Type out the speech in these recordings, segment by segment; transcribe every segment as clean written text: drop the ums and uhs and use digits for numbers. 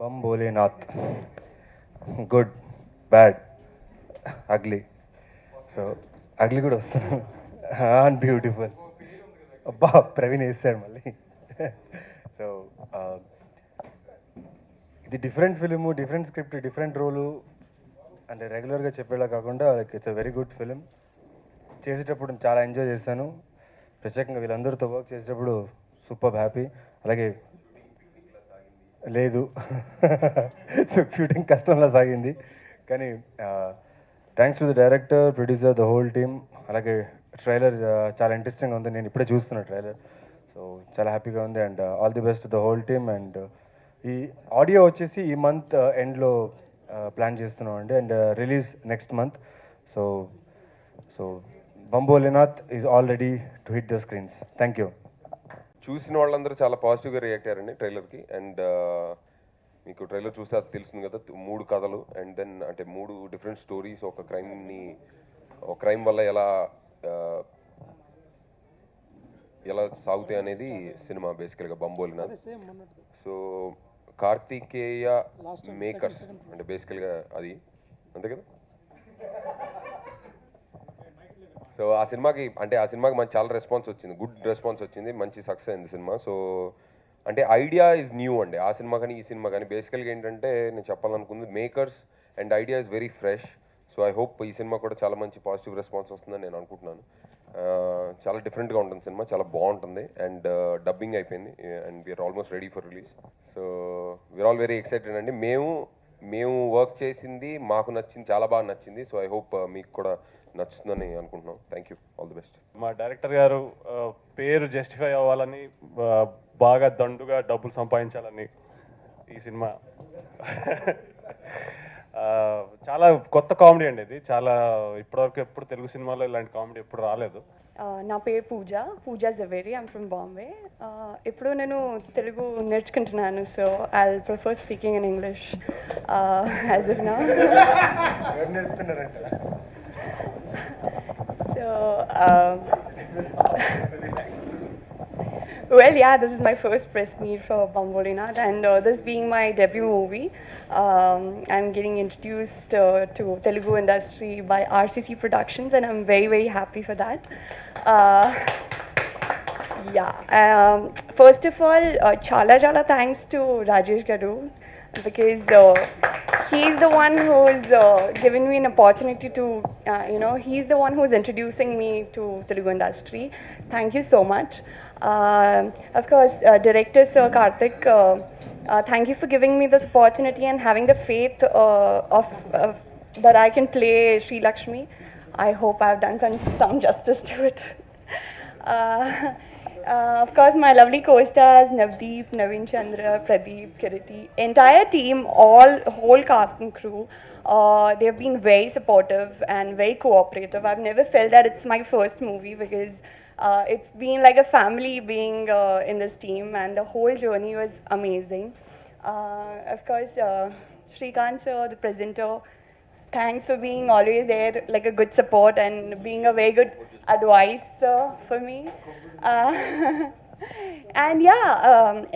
Bum Bholenath. Good, bad, ugly. So, ugly కూడా వస్తున్నాను and beautiful అబ్బా ప్రవీణ్ వేస్తాడు మళ్ళీ సో ఇది different film different script different role అంటే రెగ్యులర్గా చెప్పేలా కాకుండా like it's a very good film చేసేటప్పుడు చాలా ఎంజాయ్ చేశాను ప్రత్యేకంగా వీళ్ళందరితో వర్క్ చేసేటప్పుడు సూపర్ హ్యాపీ అలాగే లేదు సో షూటింగ్ కష్టంలా సాగింది కానీ thanks to the director producer the whole team అలాగే ట్రైలర్ చాలా ఇంట్రెస్టింగ్గా ఉంది నేను ఇప్పుడే చూస్తున్నా ట్రైలర్ సో చాలా హ్యాపీగా ఉంది and all the best the whole team and ఈ ఆడియో వచ్చేసి ఈ మంత్ ఎండ్లో ప్లాన్ చేస్తున్నాం అండి and release next month so so బంబోలినాథ్ is all ready to hit the screens thank you చూసిన వాళ్ళందరూ చాలా పాజిటివ్గా రియాక్ట్ అయ్యారండి ట్రైలర్కి అండ్ మీకు ట్రైలర్ చూస్తే అది తెలుస్తుంది కదా 3 కథలు అండ్ దెన్ అంటే 3 డిఫరెంట్ స్టోరీస్ ఒక క్రైమ్ వల్ల ఎలా సాగుతాయి అనేది సినిమా బేసికల్గా బంబోలినాథ్ సో కార్తికేయ మేకర్స్ అంటే బేసికల్గా అది అంతే కదా సో ఆ సినిమాకి మంచి చాలా రెస్పాన్స్ వచ్చింది గుడ్ రెస్పాన్స్ వచ్చింది మంచి సక్సెస్ అయింది సినిమా సో అంటే ఐడియా ఇస్ న్యూ అండి ఆ సినిమా కానీ ఈ సినిమా కానీ బేసికల్గా ఏంటంటే నేను చెప్పాలనుకుంది makers and idea is very fresh so I hope ఈ సినిమా కూడా చాలా మంచి పాజిటివ్ రెస్పాన్స్ వస్తుందని నేను అనుకుంటున్నాను చాలా డిఫరెంట్గా ఉంటుంది సినిమా చాలా బాగుంటుంది అండ్ డబ్బింగ్ అయిపోయింది and we are almost ready for release so we are all very excited అండి మేము వర్క్ చేసింది మాకు నచ్చింది చాలా బాగా నచ్చింది సో ఐ హోప్ మీకు కూడా నచ్చుతుందని అనుకుంటున్నాం thank you all the best మా డైరెక్టర్ గారు పేరు జస్టిఫై అవ్వాలని బాగా దండుగా డబ్బులు సంపాదించాలని ఈ సినిమా చాలా కొత్త కామెడీ అండి ఇది చాలా ఇప్పటివరకు ఎప్పుడు తెలుగు సినిమాలో ఇలాంటి కామెడీ ఎప్పుడు రాలేదు నా పేరు పూజ జవేరి ఐమ్ ఫ్రమ్ బాంబే ఇప్పుడు నేను తెలుగు నేర్చుకుంటున్నాను so I prefer speaking in English as if now so well, yeah, this is my first press meet for Bambolinath, and this being my debut movie, I'm getting introduced to Telugu industry by RCC Productions, and I'm very, very happy for that. First of all, chala thanks to Rajesh Garu, because he's the one who's given me an opportunity to, he's the one who's introducing me to Telugu industry. Thank you so much. Of course, director Sir Karthik, thank you for giving me this opportunity and having the faith of that I can play Sri Lakshmi. I hope I've done some justice to it. Of course, my lovely co-stars Navdeep, Naveen Chandra, Pradeep, Kiriti, entire team, whole cast and crew. They've been very supportive and very cooperative. I've never felt that it's my first movie because it's been like a family being in this team, and the whole journey was amazing. Of course, Shrikant sir, the presenter, thanks for being always there, like a good support and being a very good advice for me. And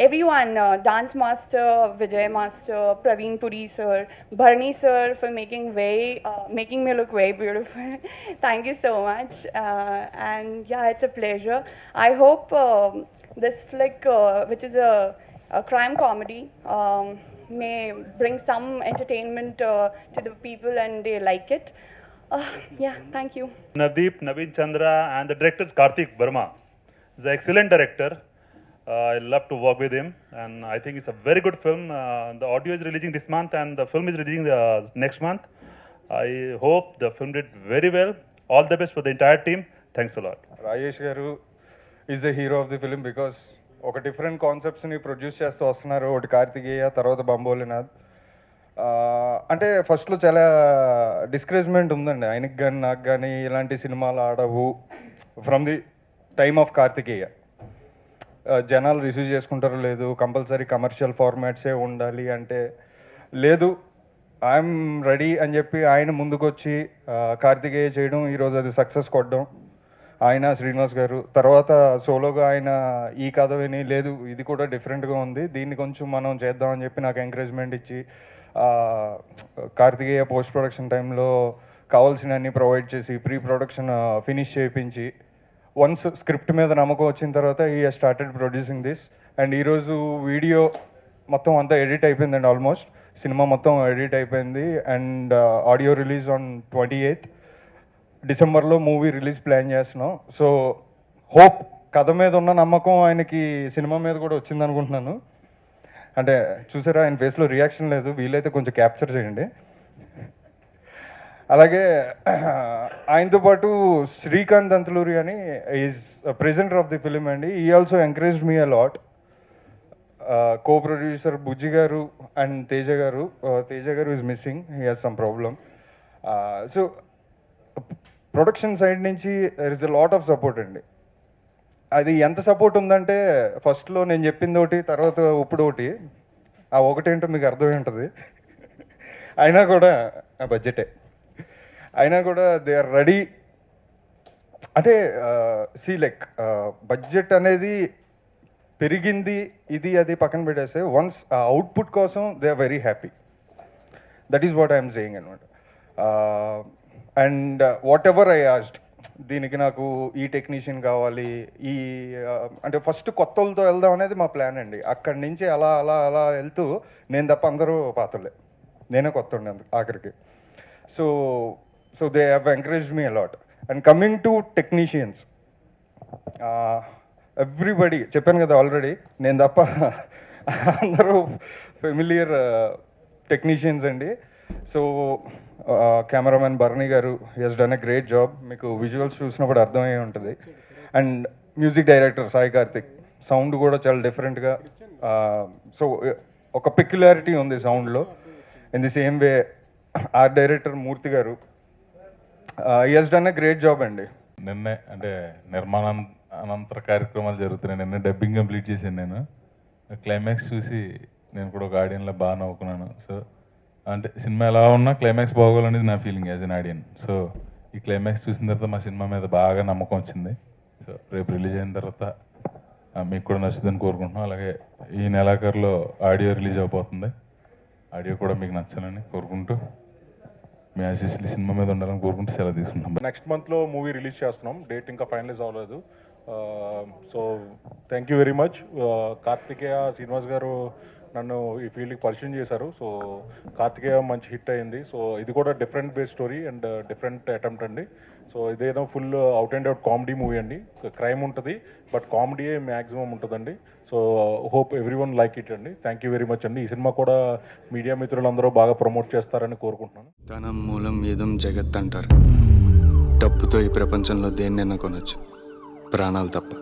everyone, dance master Vijay master, Praveen Puri sir, Bharni sir for making me look very beautiful. Thank you so much. And it's a pleasure. I hope this flick, which is a crime comedy, may bring some entertainment to the people and they like it. Thank you. Navdeep, Naveen Chandra, and the director is Karthik Verma. He's an excellent director. I love to work with him, and I think it's a very good film. The audio is releasing this month, and the film is releasing next month. I hope the film did very well. All the best for the entire team. Thanks a lot. Rajesh గారు is the hero of the film because ఒక డిఫరెంట్ కాన్సెప్ట్స్ని produce చేస్తూ వస్తున్నారు ఒకటి కార్తికేయ తర్వాత బంబోలినాథ్ అంటే ఫస్ట్లో చాలా డిస్కరేజ్మెంట్ ఉందండి ఆయనకి కానీ నాకు కానీ ఇలాంటి సినిమాలు ఆడవు from the time of Karthikeya జనాలు రిసీవ్ చేసుకుంటారో లేదు కంపల్సరీ కమర్షియల్ ఫార్మాట్సే ఉండాలి అంటే లేదు ఐఎమ్ రెడీ అని చెప్పి ఆయన ముందుకొచ్చి కార్తికేయ చేయడం ఈరోజు అది సక్సెస్ కొట్టడం ఆయన శ్రీనివాస్ గారు, తర్వాత సోలోగా ఆయన ఈ కథ విని లేదు ఇది కూడా డిఫరెంట్గా ఉంది, దీన్ని కొంచెం మనం చేద్దామని చెప్పి నాకు ఎంకరేజ్మెంట్ ఇచ్చి కార్తికేయ పోస్ట్ ప్రొడక్షన్ టైంలో కావాల్సిన అన్ని ప్రొవైడ్ చేసి ప్రీ ప్రొడక్షన్ ఫినిష్ చేయించి వన్స్ స్క్రిప్ట్ మీద నమ్మకం వచ్చిన తర్వాత ఈ స్టార్టెడ్ ప్రొడ్యూసింగ్ దిస్. అండ్ ఈరోజు వీడియో మొత్తం అంతా ఎడిట్ అయిపోయిందండి, ఆల్మోస్ట్ సినిమా మొత్తం ఎడిట్ అయిపోయింది. And audio release on 28th డిసెంబర్లో మూవీ రిలీజ్ ప్లాన్ చేస్తున్నాం. సో హోప్ కథ మీద ఉన్న నమ్మకం ఆయనకి సినిమా మీద కూడా వచ్చింది అనుకుంటున్నాను. అంటే చూసారా ఆయన ఫేస్లో రియాక్షన్ లేదు, వీలైతే కొంచెం క్యాప్చర్ చేయండి. అలాగే ఆయనతో పాటు శ్రీకాంత్ దంతలూరి అని is presenter of the film అండి. He also encouraged me a lot. Co producer Bujji గారు అండ్ తేజ గారు is missing, he has some problem. So production side నుంచి there is a lot of support అండి. అది ఎంత సపోర్ట్ ఉందంటే ఫస్ట్లో నేను చెప్పింది ఒకటి, తర్వాత ఇప్పుడు ఒకటి, ఆ ఒకటేంటో మీకు అర్థమై ఉంటుంది. అయినా కూడా బడ్జెటే, అయినా కూడా దే ఆర్ రెడీ. అంటే లైక్ బడ్జెట్ అనేది పెరిగింది, ఇది అది పక్కన పెట్టేస్తే వన్స్ అవుట్పుట్ కోసం they are very happy. That is what I'm saying అనమాట. And whatever I asked, దీనికి నాకు ఈ టెక్నీషియన్ కావాలి, ఈ అంటే ఫస్ట్ కొత్త వాళ్ళతో వెళ్దాం అనేది మా ప్లాన్ అండి. అక్కడి నుంచి అలా అలా అలా వెళ్తూ నేను తప్ప అందరూ పాతలే, నేనే కొత్త ఉండే ఆఖరికి. So they have encouraged me a lot. And coming to technicians, everybody చెప్పాను కదా ఆల్రెడీ, నేను తప్ప అందరూ ఫెమిలియర్ టెక్నీషియన్స్ అండి. సో కెమెరామెన్ భరణి గారు, he has done a great job, మీకు విజువల్స్ చూసినప్పుడు అర్థమయ్యే ఉంటుంది. And music director Sai Karthik, sound కూడా చాలా డిఫరెంట్గా, సో ఒక పెక్యులారిటీ ఉంది సౌండ్లో. In the same way art director Murthy గారు, he has done a great job అండి. నిన్నే అంటే నిర్మాణ అనంతర కార్యక్రమాలు జరుగుతున్నాయి, నిన్న డబ్బింగ్ కంప్లీట్ చేశాను. నేను క్లైమాక్స్ చూసి నేను కూడా ఒక ఆడియన్లో బాగా నవ్వుకున్నాను. సో అంటే సినిమా ఎలా ఉన్నా క్లైమాక్స్ బాగోవాలనేది నా feeling as an audience. So ఈ క్లైమాక్స్ చూసిన తర్వాత మా సినిమా మీద బాగా నమ్మకం వచ్చింది. సో రేపు రిలీజ్ అయిన తర్వాత మీకు కూడా నచ్చుతుందని కోరుకుంటున్నాం. అలాగే ఈ నెలాఖరులో ఆడియో రిలీజ్ అయిపోతుంది, ఆడియో కూడా మీకు నచ్చాలని కోరుకుంటూ మీ ఆశీస్సులు సినిమా మీద ఉండాలని కోరుకుంటూ సెలవు తీసుకుంటాం. నెక్స్ట్ మంత్లో మూవీ రిలీజ్ చేస్తున్నాం, డేట్ ఇంకా ఫైనలైజ్ అవ్వలేదు. So thank you very much. Karthikeya Srinivas గారు నన్ను ఈ ఫీల్డ్కి పరిచయం చేశారు. సో కార్తికేయ మంచి హిట్ అయింది. సో ఇది కూడా different base story and different attempt అండి. సో ఇదేదో full out and out comedy movie అండి. క్రైమ్ ఉంటుంది బట్ కామెడీయే మ్యాక్సిమం ఉంటుందండి. So hope every one like it అండి. థ్యాంక్ యూ వెరీ మచ్ అండి. ఈ సినిమా కూడా మీడియా మిత్రులందరూ బాగా ప్రమోట్ చేస్తారని కోరుకుంటున్నాను. ధనం మూలం ఏదం జగత్ అంటారు. డబ్బుతో ఈ ప్రపంచంలో దేన్నైనా కొనొచ్చు, ప్రాణాలు తప్ప.